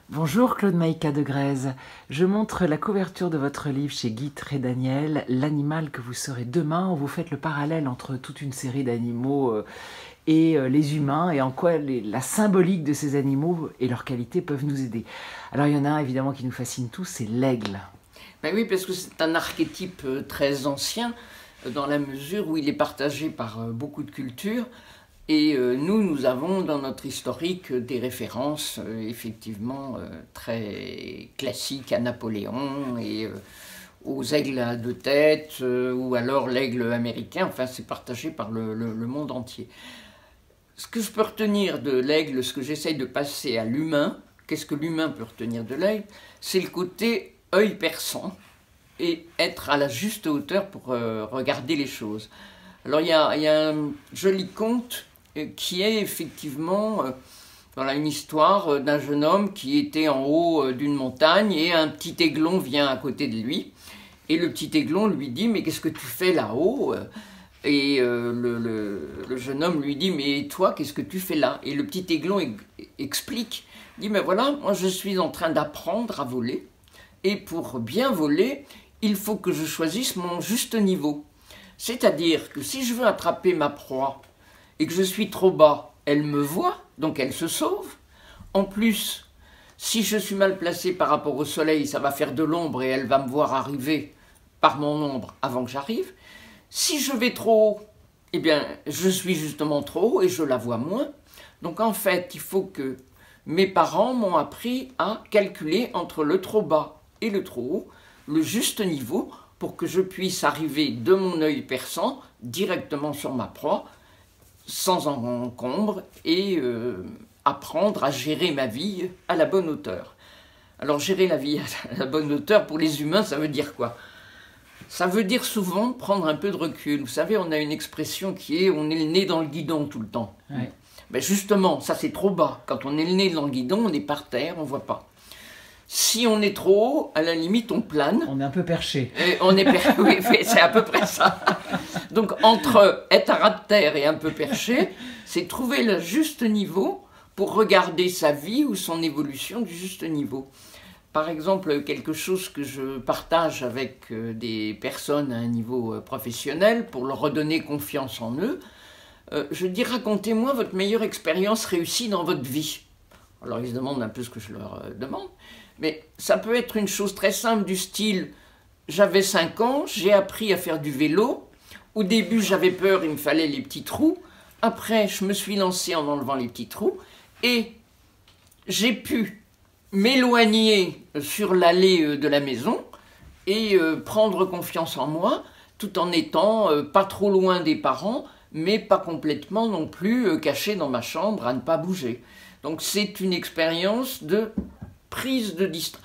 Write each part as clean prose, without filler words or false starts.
Bonjour Claude Maïka de Grèze. Je montre la couverture de votre livre chez Guy Trédaniel, L'animal que vous serez demain, où vous faites le parallèle entre toute une série d'animaux et les humains, et en quoi la symbolique de ces animaux et leurs qualités peuvent nous aider. Alors il y en a un évidemment qui nous fascine tous, c'est l'aigle. Ben oui, parce que c'est un archétype très ancien, dans la mesure où il est partagé par beaucoup de cultures. Et nous avons dans notre historique des références effectivement très classiques à Napoléon et aux aigles à deux têtes ou alors l'aigle américain. Enfin, c'est partagé par le monde entier. Ce que je peux retenir de l'aigle, ce que j'essaye de passer à l'humain, qu'est-ce que l'humain peut retenir de l'aigle? C'est le côté œil perçant et être à la juste hauteur pour regarder les choses. Alors il y a un joli conte qui est effectivement voilà, une histoire d'un jeune homme qui était en haut d'une montagne et un petit aiglon vient à côté de lui. Et le petit aiglon lui dit « Mais qu'est-ce que tu fais là-haut » Et le jeune homme lui dit « Mais toi, qu'est-ce que tu fais là ?» Et le petit aiglon explique, dit « Mais voilà, moi je suis en train d'apprendre à voler. Et pour bien voler, il faut que je choisisse mon juste niveau. C'est-à-dire que si je veux attraper ma proie, et que je suis trop bas, elle me voit, donc elle se sauve. En plus, si je suis mal placé par rapport au soleil, ça va faire de l'ombre et elle va me voir arriver par mon ombre avant que j'arrive. Si je vais trop haut, eh bien, je suis justement trop haut et je la vois moins. Donc en fait, il faut que mes parents m'ont appris à calculer entre le trop bas et le trop haut, le juste niveau, pour que je puisse arriver de mon œil perçant directement sur ma proie, sans encombre, et apprendre à gérer ma vie à la bonne hauteur. Alors gérer la vie à la bonne hauteur, pour les humains, ça veut dire quoi? Ça veut dire souvent prendre un peu de recul. Vous savez, on a une expression qui est « on est le nez dans le guidon tout le temps ouais. ». Ben justement, ça c'est trop bas. Quand on est le nez dans le guidon, on est par terre, on ne voit pas. Si on est trop haut, à la limite, on plane. On est un peu perché. Et on est oui, c'est à peu près ça. Donc, entre être à ras de terre et un peu perché, c'est trouver le juste niveau pour regarder sa vie ou son évolution du juste niveau. Par exemple, quelque chose que je partage avec des personnes à un niveau professionnel pour leur redonner confiance en eux, je dis « Racontez-moi votre meilleure expérience réussie dans votre vie ». Alors, ils se demandent un peu ce que je leur demande. Mais ça peut être une chose très simple du style « J'avais 5 ans, j'ai appris à faire du vélo. Au début, j'avais peur, il me fallait les petits trous. Après, je me suis lancé en enlevant les petits trous. Et j'ai pu m'éloigner sur l'allée de la maison et prendre confiance en moi, tout en étant pas trop loin des parents, mais pas complètement non plus caché dans ma chambre à ne pas bouger. » Donc c'est une expérience de prise de distance.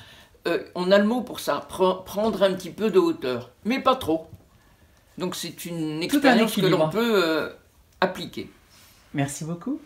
On a le mot pour ça, prendre un petit peu de hauteur, mais pas trop. Donc c'est une expérience que l'on peut appliquer. Merci beaucoup.